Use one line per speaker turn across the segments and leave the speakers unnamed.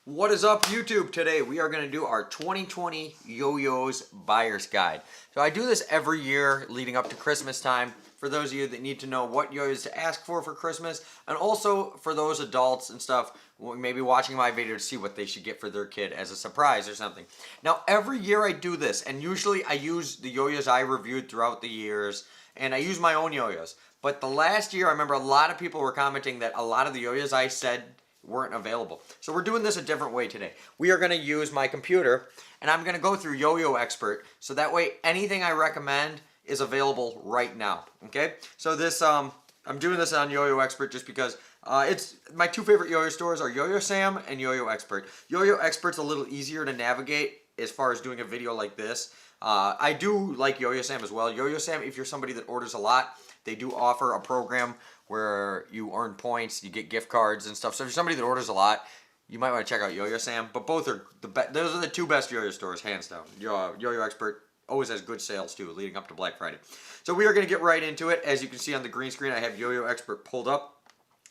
What is up, YouTube? Today we are going to do our 2020 Yo-Yo's Buyer's Guide. So I do this every year leading up to Christmas time for those of you that need to know what yo-yos to ask for Christmas, and also for those adults and stuff maybe watching my video to see what they should get for their kid as a surprise or something. Now every year I do this, and usually I use the yo-yos I reviewed throughout the years, and I use my own yo-yos. But the last year I remember a lot of people were commenting that a lot of the yo-yos I said weren't available. So we're doing this a different way today. We are going to use my computer, and I'm going to go through Yo-Yo Expert, so that way anything I recommend is available right now. Okay? So this, I'm doing this on Yo-Yo Expert just because it's my two favorite yo-yo stores are Yo-Yo Sam and Yo-Yo Expert. Yo-Yo Expert's a little easier to navigate as far as doing a video like this. I do like Yo-Yo Sam as well. Yo-Yo Sam, if you're somebody that orders a lot, they do offer a program where you earn points, you get gift cards and stuff. So if you're somebody that orders a lot, you might want to check out Yo-Yo Sam. But both are the best. Those are the two best yo-yo stores, hands down. Yo-Yo Expert always has good sales too, leading up to Black Friday. So we are going to get right into it. As you can see on the green screen, I have Yo-Yo Expert pulled up.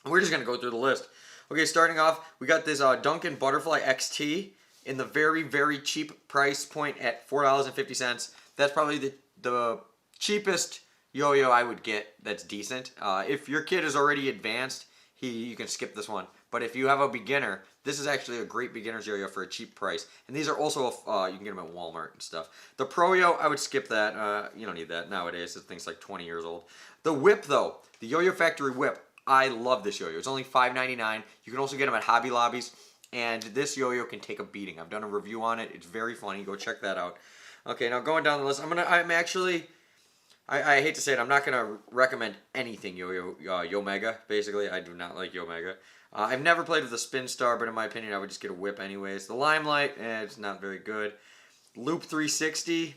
And we're just going to go through the list. Okay, starting off, we got this Duncan Butterfly XT in the very, very cheap price point at $4.50. That's probably the cheapest yo-yo I would get that's decent. If your kid is already advanced, you can skip this one. But if you have a beginner, this is actually a great beginner's yo-yo for a cheap price. And these are also, you can get them at Walmart and stuff. The Pro Yo, I would skip that. You don't need that nowadays. This thing's like 20 years old. The Whip, though, the Yo-Yo Factory Whip, I love this yo-yo. It's only $5.99. You can also get them at Hobby Lobbies. And this yo-yo can take a beating. I've done a review on it. It's very funny. Go check that out. Okay, now going down the list, I hate to say it, I'm not going to recommend anything Yo-Mega. Basically, I do not like Yo-Mega. I've never played with the Spin Star, but in my opinion, I would just get a Whip anyways. The Limelight, it's not very good. Loop 360,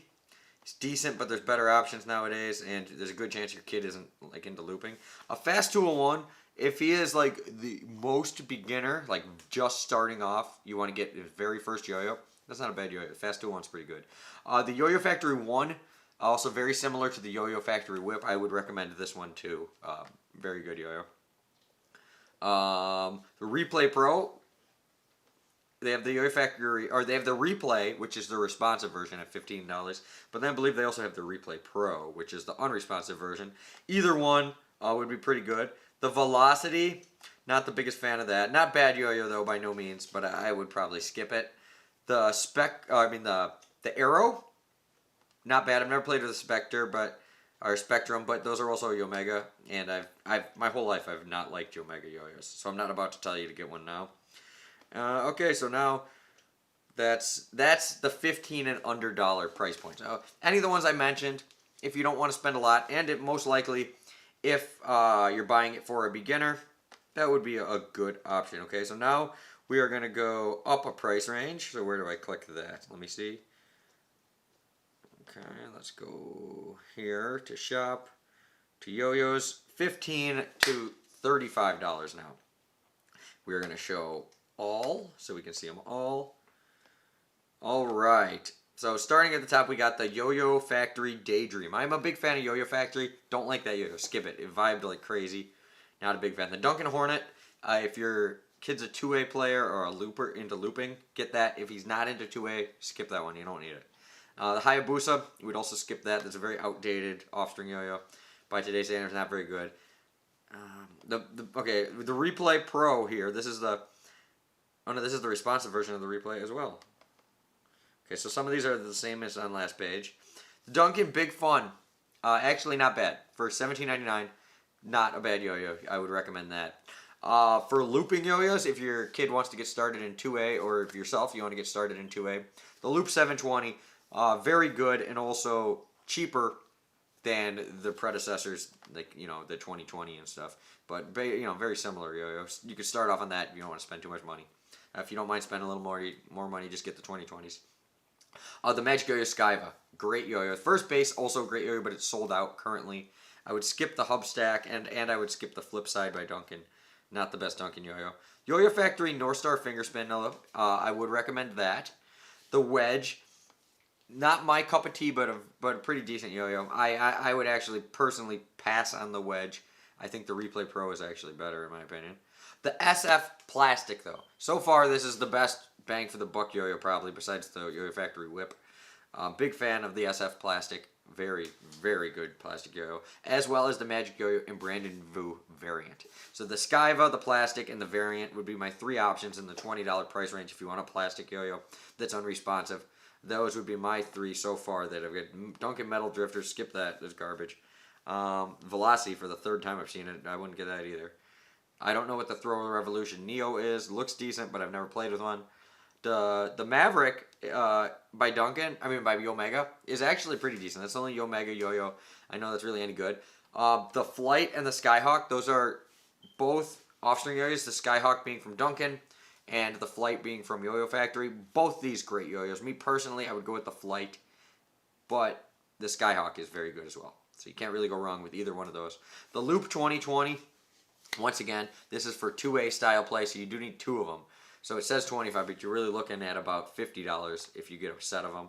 it's decent, but there's better options nowadays, and there's a good chance your kid isn't like into looping. A Fast 201, if he is like the most beginner, like just starting off, you want to get his very first yo-yo. That's not a bad yo-yo. Fast 201's pretty good. The Yo-Yo Factory 1, also very similar to the Yo-Yo Factory Whip. I would recommend this one too. Very good yo-yo. The Replay Pro, they have the Yo-Yo Factory, or they have the Replay, which is the responsive version at $15. But then I believe they also have the Replay Pro, which is the unresponsive version. Either one would be pretty good. The Velocity, not the biggest fan of that. Not bad yo-yo though, by no means, but I would probably skip it. The the Arrow, not bad. I've never played with a Spectre, or Spectrum, but those are also Yo-Mega, and my whole life I've not liked Yo-Mega yo-yos, so I'm not about to tell you to get one now. Okay, so now that's the $15 and under price points. Any of the ones I mentioned, if you don't want to spend a lot, and most likely if you're buying it for a beginner, that would be a good option. Okay, so now we are going to go up a price range. So where do I click that? Let me see. Okay, let's go here to shop, to yo-yos, $15 to $35 now. We're going to show all, so we can see them all. All right, so starting at the top, we got the Yo-Yo Factory Daydream. I'm a big fan of Yo-Yo Factory. Don't like that yo-yo, skip it. It vibed like crazy. Not a big fan. The Duncan Hornet, if your kid's a 2A player or a looper into looping, get that. If he's not into 2A, skip that one. You don't need it. The Hayabusa, we'd also skip that. That's a very outdated off-string yo-yo. By today's standards, not very good. Okay, the Replay Pro here. This is the responsive version of the Replay as well. Okay, so some of these are the same as on last page. The Duncan Big Fun, actually not bad. For $17.99, not a bad yo-yo. I would recommend that. For looping yo-yos, if your kid wants to get started in 2A, or if yourself you want to get started in 2A, the Loop 720, very good and also cheaper than the predecessors, like, the 2020 and stuff. But, very similar yo-yos. You could start off on that if you don't want to spend too much money. If you don't mind spending a little more money, just get the 2020s. The Magic Yo-Yo Skyva, great yo-yo. First base, also great yo-yo, but it's sold out currently. I would skip the Hub Stack, and I would skip the Flip Side by Duncan. Not the best Duncan yo-yo. Yo-Yo Factory North Star Finger Spin, I would recommend that. The Wedge, not my cup of tea, but a pretty decent yo-yo. I would actually personally pass on the Wedge. I think the Replay Pro is actually better in my opinion. The SF plastic though. So far this is the best bang for the buck yo-yo probably, besides the Yo-Yo Factory whip. Big fan of the SF plastic. Very, very good plastic yo-yo. As well as the Magic Yo-Yo and Brandon Vu variant. So the Skyva, the plastic, and the variant would be my 3 options in the $20 price range if you want a plastic yo-yo that's unresponsive. Those would be my 3 so far that I've got. Duncan Metal Drifter, skip that, it's garbage. Velocity for the 3rd time I've seen it, I wouldn't get that either. I don't know what the Thrower Revolution Neo is. Looks decent, but I've never played with one. The Maverick by Duncan, by Yomega, is actually pretty decent. That's the only Yomega yo-yo I know that's really any good. The Flight and the Skyhawk, those are both off-string yo-yos. The Skyhawk being from Duncan, and the Flight being from Yo-Yo Factory. Both these great yo-yos. Me personally, I would go with the Flight, but the Skyhawk is very good as well. So you can't really go wrong with either one of those. The Loop 2020, once again, this is for 2A style play, so you do need 2 of them. So it says $25, but you're really looking at about $50 if you get a set of them.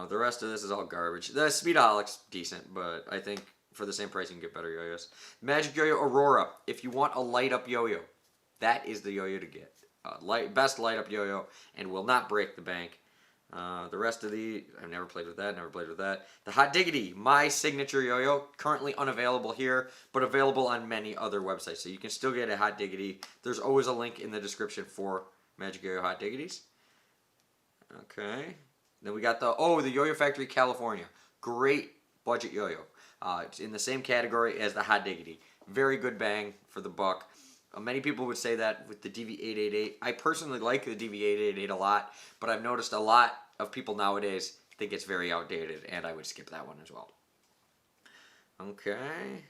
The rest of this is all garbage. The Speedoholic's decent, but I think for the same price you can get better yo-yos. Magic Yo-Yo Aurora. If you want a light-up yo-yo, that is the yo-yo to get. Best light-up yo-yo, and will not break the bank. The rest of the, I've never played with that, The Hotdiggidy, my signature yo-yo, currently unavailable here, but available on many other websites. So you can still get a Hotdiggidy. There's always a link in the description for Magic Yo-Yo Hotdiggities. Okay. Then we got the Yo-Yo Factory California. Great budget yo-yo. It's in the same category as the Hotdiggidy. Very good bang for the buck. Many people would say that with the DV888. I personally like the DV888 a lot, but I've noticed a lot of people nowadays think it's very outdated, and I would skip that one as well. Okay.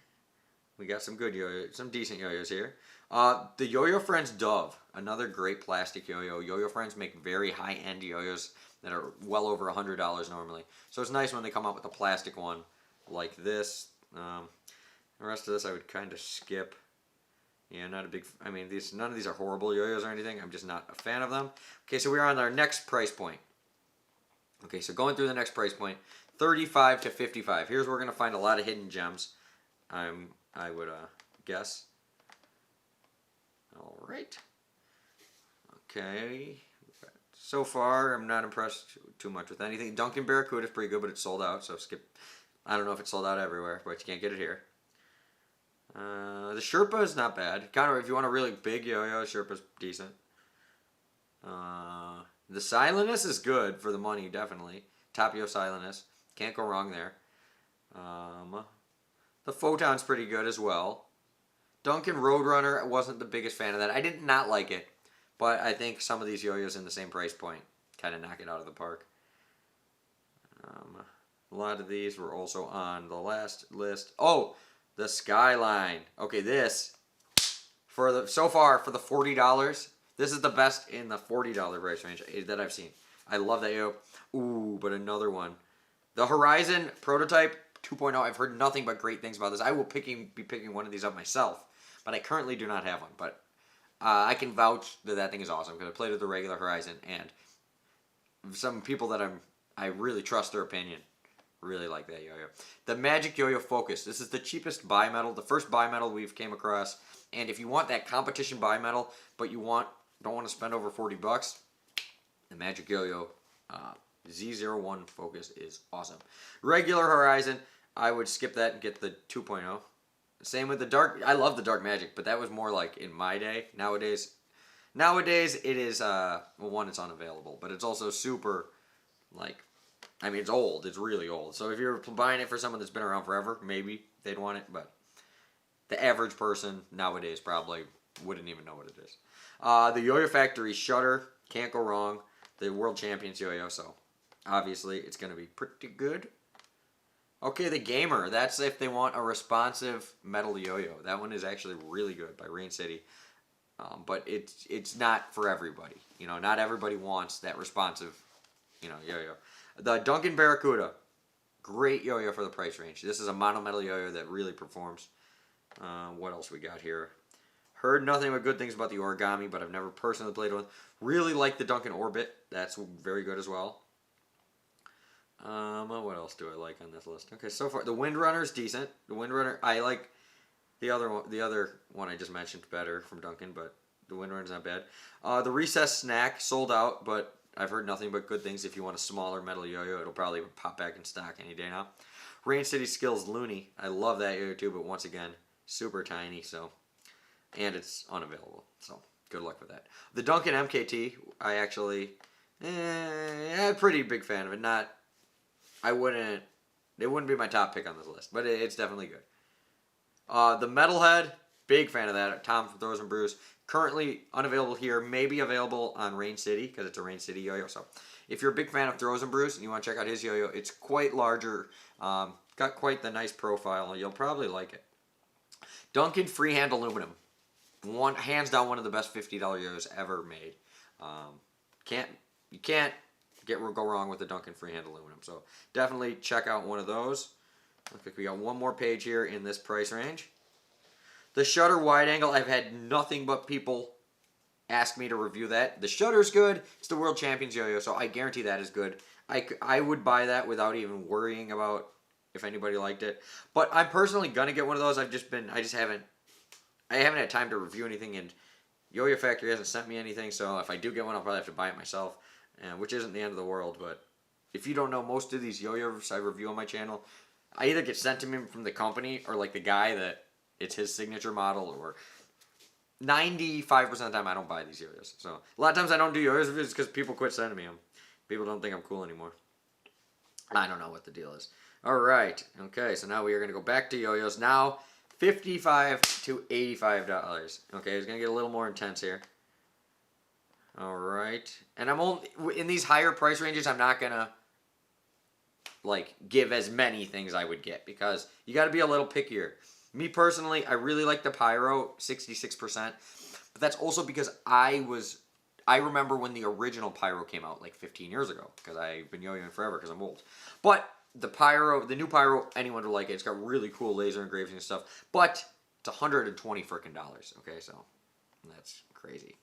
We got some good yo-yos, some decent yo-yos here. The Yo-Yo Friends Dove, another great plastic yo-yo. Yo-Yo Friends make very high-end yo-yos that are well over $100 normally. So it's nice when they come out with a plastic one like this. The rest of this I would kind of skip. Yeah, not a big. None of these are horrible yo-yos or anything. I'm just not a fan of them. Okay, so we're on our next price point. Okay, so going through the next price point, 35 to 55. Here's where we're gonna find a lot of hidden gems. I would guess. All right. Okay. So far, I'm not impressed too much with anything. Duncan Barracuda is pretty good, but it's sold out. So skip. I don't know if it's sold out everywhere, but you can't get it here. The Sherpa is not bad. Kind of, if you want a really big yo-yo, Sherpa's decent. The Silenus is good for the money, definitely. Tapio Silenus. Can't go wrong there. The Photon's pretty good as well. Duncan Roadrunner, I wasn't the biggest fan of that. I did not like it, but I think some of these yo-yos in the same price point kind of knock it out of the park. A lot of these were also on the last list. Oh! The Skyline. Okay, this so far for the $40, this is the best in the $40 price range that I've seen. I love that yo. Ooh, but another one. The Horizon Prototype 2.0. I've heard nothing but great things about this. I will be picking one of these up myself, but I currently do not have one. But I can vouch that thing is awesome because I played with the regular Horizon, and some people that I really trust their opinion. Really like that yo-yo. The Magic Yo-Yo Focus. This is the cheapest bimetal, the first bimetal we've came across. And if you want that competition bimetal, but you don't want to spend over $40, the Magic Yo-Yo Z01 Focus is awesome. Regular Horizon, I would skip that and get the 2.0. Same with the Dark. I love the Dark Magic, but that was more like in my day. Nowadays it is one, it's unavailable, but it's also super it's old. It's really old. So if you're buying it for someone that's been around forever, maybe they'd want it. But the average person nowadays probably wouldn't even know what it is. The Yo-Yo Factory Shutter. Can't go wrong. The World Champions Yo-Yo. So obviously it's going to be pretty good. Okay, the Gamer. That's if they want a responsive metal yo-yo. That one is actually really good by Rain City. But it's not for everybody. Not everybody wants that responsive yo-yo. The Duncan Barracuda, great yo-yo for the price range. This is a mono-metal yo-yo that really performs. What else we got here? Heard nothing but good things about the Origami, but I've never personally played one. Really like the Duncan Orbit. That's very good as well. What else do I like on this list? Okay, so far the Windrunner is decent. The Windrunner, I like the other one I just mentioned better from Duncan, but The wind run's not bad. The recessed snack sold out, but I've heard nothing but good things. If you want a smaller metal yo-yo, it'll probably pop back in stock any day now. Rain City Skills Looney. I love that yo-yo too, but once again, super tiny, so, and it's unavailable. So good luck with that. The Duncan MKT, I actually, a pretty big fan of it. Not, it wouldn't be my top pick on this list, but it's definitely good. The Metalhead, big fan of that. Tom from Throws and Brews. Currently unavailable here, maybe available on Rain City because it's a Rain City yo-yo. So if you're a big fan of Throws and Brews and you want to check out his yo-yo, it's quite larger. Got quite the nice profile. You'll probably like it. Duncan Freehand Aluminum. Hands down one of the best $50 yo-yos ever made. You can't go wrong with the Duncan Freehand Aluminum. So definitely check out one of those. Looks like we got one more page here in this price range. The Shutter Wide Angle, I've had nothing but people ask me to review that. The Shutter's good. It's the World Champions yo-yo, so I guarantee that is good. I would buy that without even worrying about if anybody liked it. But I'm personally gonna get one of those. I haven't had time to review anything, and Yo-Yo Factory hasn't sent me anything, so if I do get one, I'll probably have to buy it myself, which isn't the end of the world. But if you don't know, most of these yo-yos I review on my channel, I either get sent to me from the company or like the guy that it's his signature model, or 95% of the time I don't buy these yo-yos. So a lot of times I don't do yo-yos reviews because people quit sending me them. People don't think I'm cool anymore. I don't know what the deal is. All right. Okay, so now we are going to go back to yo-yos. Now $55 to $85. Okay, it's going to get a little more intense here. All right. And I'm only in these higher price ranges, I'm not going to like give as many things I would get because you got to be a little pickier. Me personally, I really like the Pyro, 66%, but that's also because I remember when the original Pyro came out like 15 years ago because I've been yo-yoing forever because I'm old. But the new Pyro, anyone would like it. It's got really cool laser engravings and stuff, but it's $120 frickin' dollars. Okay, so that's crazy.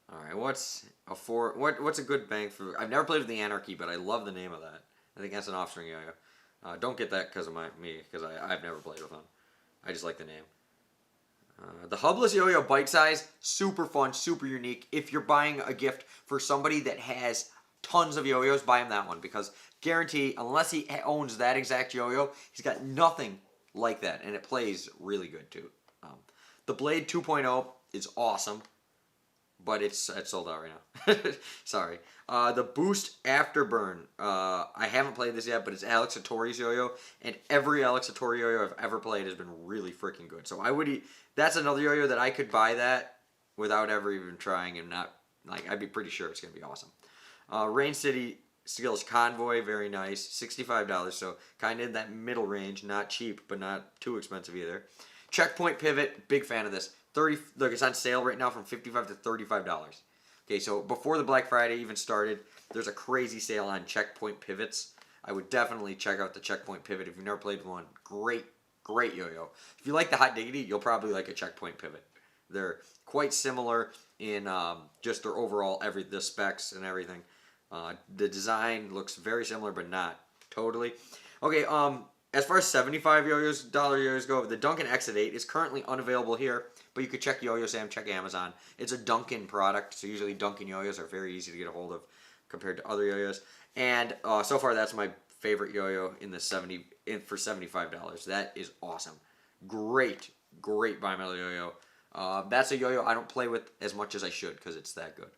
All right, what's a good bang for? I've never played with the Anarchy, but I love the name of that. I think that's an offspring yo-yo. Don't get that because of me, because I've never played with them. I just like the name. The Hubless Yo-Yo Bite Size, super fun, super unique. If you're buying a gift for somebody that has tons of yo-yos, buy him that one because guarantee, unless he owns that exact yo-yo, he's got nothing like that, and it plays really good too. The Blade 2.0 is awesome, but it's sold out right now. Sorry. The Boost Afterburn. I haven't played this yet, but it's Alex Satori's yo-yo, and every Alex Satori yo-yo I've ever played has been really freaking good. So that's another yo-yo that I could buy that without ever even trying, and not like I'd be pretty sure it's gonna be awesome. Rain City Skills Convoy, very nice, $65. So kind of in that middle range, not cheap, but not too expensive either. Checkpoint Pivot, big fan of this. Look, it's on sale right now from $55 to $35. Okay, so before the Black Friday even started, there's a crazy sale on Checkpoint Pivots. I would definitely check out the Checkpoint Pivot if you've never played one. Great yo-yo. If you like the Hot Diggity, you'll probably like a Checkpoint Pivot. They're quite similar in just their overall the specs and everything. The design looks very similar, but not totally. Okay, as far as $75 yo-yos go, the Duncan Exit 8 is currently unavailable here, but you could check Yo-Yo Sam, check Amazon. It's a Duncan product, so usually Duncan yo-yos are very easy to get a hold of compared to other yo-yos. And so far, that's my favorite yo-yo for $75. That is awesome. Great bimetal yo-yo. That's a yo-yo I don't play with as much as I should because it's that good.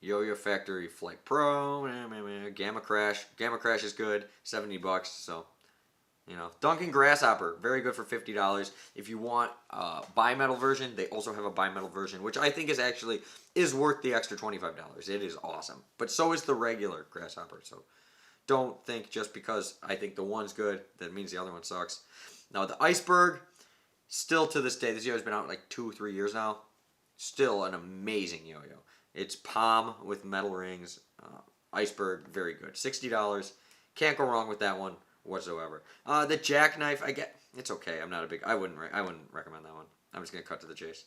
Yo-Yo Factory Flight Pro, Gamma Crash. Gamma Crash is good, $70. So, Duncan Grasshopper, very good for $50. If you want a bimetal version, they also have a bimetal version, which I think is worth the extra $25. It is awesome, but so is the regular Grasshopper. So, don't think just because I think the one's good that means the other one sucks. Now the Iceberg, still to this day, this yo-yo's been out like 2-3 years now. Still an amazing yo-yo. It's palm with metal rings. Iceberg, very good. $60. Can't go wrong with that one whatsoever. The Jackknife, it's okay. I wouldn't recommend that one. I'm just gonna cut to the chase.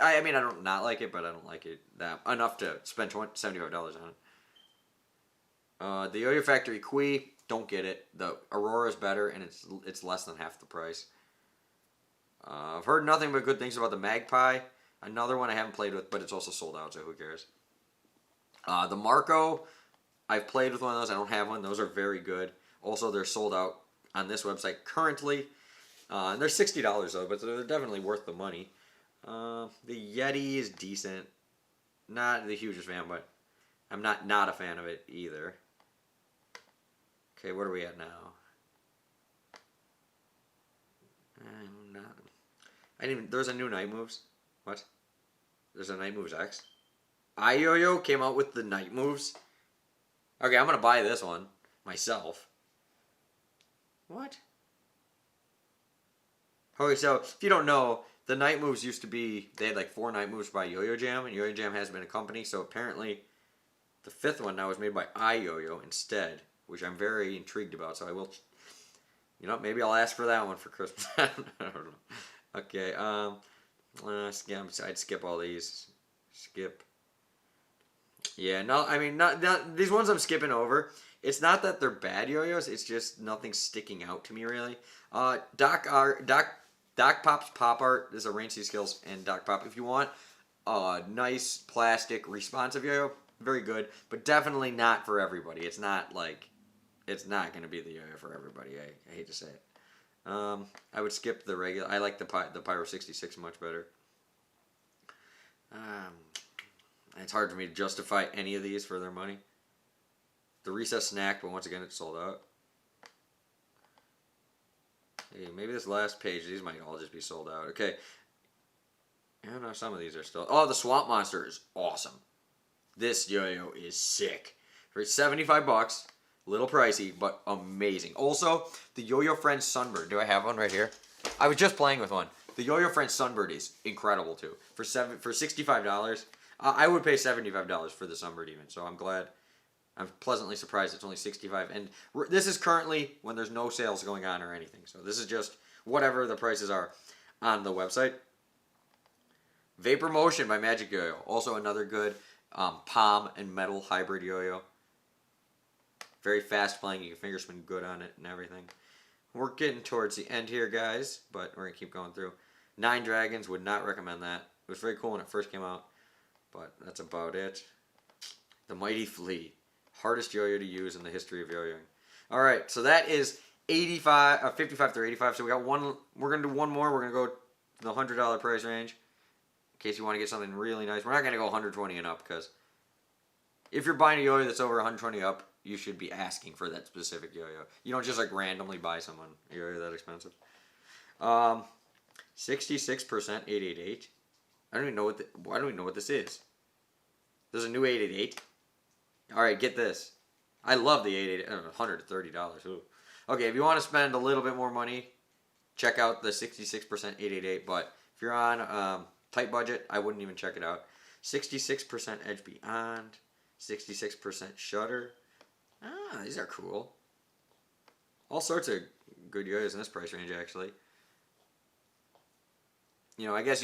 I don't not like it, but I don't like it enough to spend $75 on it. The Yo-Yo Factory Kui, don't get it. The Aurora is better, and it's less than half the price. I've heard nothing but good things about the Magpie. Another one I haven't played with, but it's also sold out, so who cares? The Marco, I've played with one of those. I don't have one. Those are very good. Also, they're sold out on this website currently. And they're $60 though, but they're definitely worth the money. The Yeti is decent. Not the hugest fan, but I'm not a fan of it either. Okay, what are we at now? I'm not. I didn't even. There's a new Night Moves. What? There's a Night Moves X. YoYo came out with the Night Moves. Okay, I'm gonna buy this one myself. What? Okay, so if you don't know, the Night Moves used to be, they had like 4 Night Moves by YoYo Jam, and YoYo Jam hasn't been a company, so apparently the 5th one now is made by YoYo instead, which I'm very intrigued about, so I will, you know, maybe I'll ask for that one for Christmas. I don't know. Okay, I'd skip all these. Skip. Yeah, no, I mean, not these ones I'm skipping over. It's not that they're bad yo-yos, it's just nothing sticking out to me, really. Doc Pop's Pop Art is a Rain C Skills and Doc Pop. If you want a nice plastic responsive yo-yo, very good, but definitely not for everybody. It's not like, it's not going to be the yo-yo for everybody. I hate to say it. I would skip the regular. I like the Pyro 66 much better. It's hard for me to justify any of these for their money. The Recess Snack, but once again, it's sold out. Hey, maybe this last page, these might all just be sold out. Okay. I don't know, some of these are still... Oh, the Swamp Monster is awesome. This yo-yo is sick. For 75 bucks, a little pricey, but amazing. Also, the Yo-Yo Friends Sunbird. Do I have one right here? I was just playing with one. The Yo-Yo Friends Sunbird is incredible, too. For $65, I would pay $75 for the Sunbird even, so I'm glad. I'm pleasantly surprised it's only $65. And this is currently when there's no sales going on or anything. So this is just whatever the prices are on the website. Vapor Motion by Magic Yo-Yo. Also another good palm and metal hybrid yo-yo. Very fast playing. You can finger spin good on it and everything. We're getting towards the end here, guys, but we're going to keep going through. Nine Dragons, would not recommend that. It was very cool when it first came out, but that's about it. The Mighty Flea. Hardest yo-yo to use in the history of yo-yoing. All right, so that is 55 through 85. So we got one. We're gonna do one more. We're gonna go to the $100 price range. In case you want to get something really nice, we're not gonna go 120 and up because if you're buying a yo-yo that's over 120 up, you should be asking for that specific yo-yo. You don't just like randomly buy someone a yo-yo that expensive. 66% 888. I don't even know what this is. There's a new 888. All right, get this. I love the 888. $130. Ooh. Okay, if you want to spend a little bit more money, check out the 66% 888. But if you're on tight budget, I wouldn't even check it out. 66% Edge Beyond, 66% Shutter. Ah, these are cool. All sorts of good yo-yos in this price range, actually. You know, I guess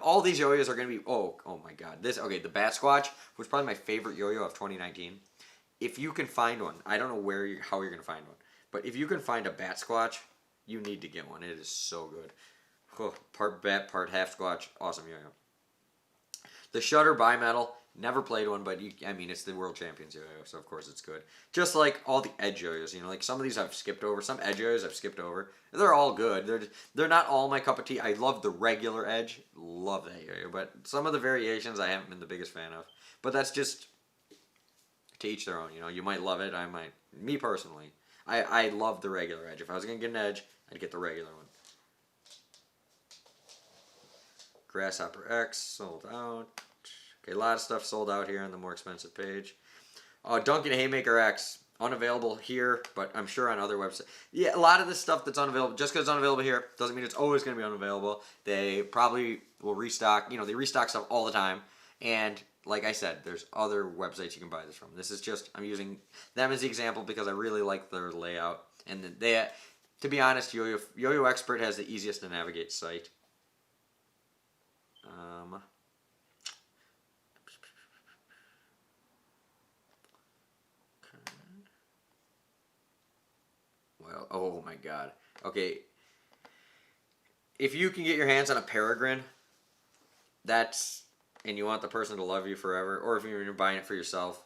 all these yo-yos are going to be, oh my god. The Bat Squatch was probably my favorite yo-yo of 2019. If you can find one, I don't know how you're going to find one, but if you can find a Bat Squatch, you need to get one. It is so good. Oh, part bat, part half squatch, awesome yo-yo. The Shutter Bimetal, never played one, but it's the World Champions yo-yo, so of course it's good. Just like all the Edge yo-yos, like some of these I've skipped over, some Edge yo-yos I've skipped over. They're all good. They're not all my cup of tea. I love the regular Edge, love that yo-yo, but some of the variations I haven't been the biggest fan of. But that's just to each their own. You might love it. I might. Me personally, I love the regular Edge. If I was gonna get an Edge, I'd get the regular one. Grasshopper X sold out. Okay, a lot of stuff sold out here on the more expensive page. Duncan Haymaker X, unavailable here, but I'm sure on other websites. Yeah, a lot of this stuff that's unavailable, just because it's unavailable here, doesn't mean it's always going to be unavailable. They probably will restock. They restock stuff all the time. And like I said, there's other websites you can buy this from. This is just, I'm using them as the example because I really like their layout. And to be honest, YoYo Expert has the easiest to navigate site. Well, oh my god. Okay. if you can get your hands on a Peregrine, and you want the person to love you forever, or if you're buying it for yourself,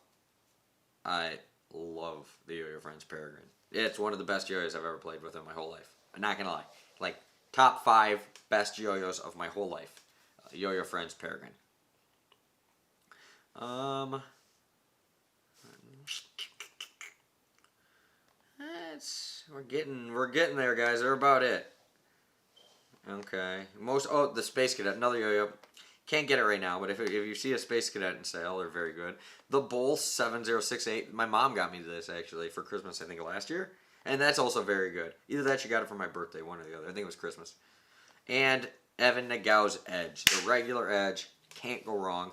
I love the Yo-Yo Friends Peregrine. It's one of the best yo-yos I've ever played with in my whole life. I'm not gonna lie. Like, top 5 best yo-yos of my whole life. Yo-Yo Friends Peregrine. We're getting there, guys. They're about it. Okay. The Space Cadet, another yo-yo. Can't get it right now, but if you see a Space Cadet in sale, they're very good. The Bull 7068. My mom got me this actually for Christmas, I think last year, and that's also very good. Either that, she got it for my birthday, one or the other. I think it was Christmas. And Evan Nagau's Edge, the regular Edge, can't go wrong.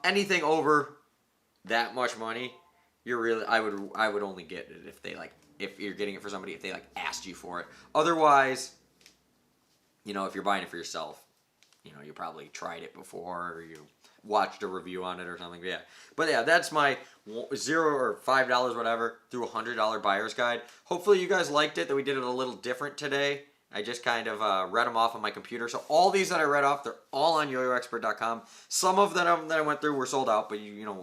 Anything over that much money, I would only get it if you're getting it for somebody, if they asked you for it. Otherwise, if you're buying it for yourself, you probably tried it before, or you watched a review on it or something. But yeah, that's my $0 or $5 whatever through $100 buyer's guide. Hopefully you guys liked it, that we did it a little different today. I just kind of read them off on my computer. So all these that I read off, they're all on yoyoexpert.com. Some of them that I went through were sold out, but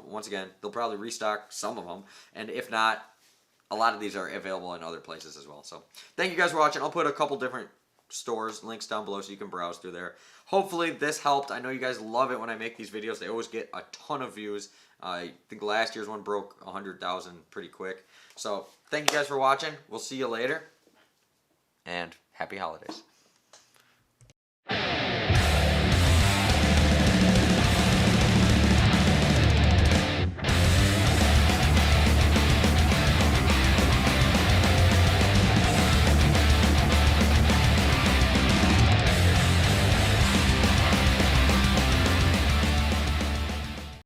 once again, they'll probably restock some of them. And if not, a lot of these are available in other places as well. So thank you guys for watching. I'll put a couple different stores links down below so you can browse through there. Hopefully this helped. I know you guys love it when I make these videos. They always get a ton of views. I think last year's one broke 100,000 pretty quick. So thank you guys for watching. We'll see you later, and happy holidays.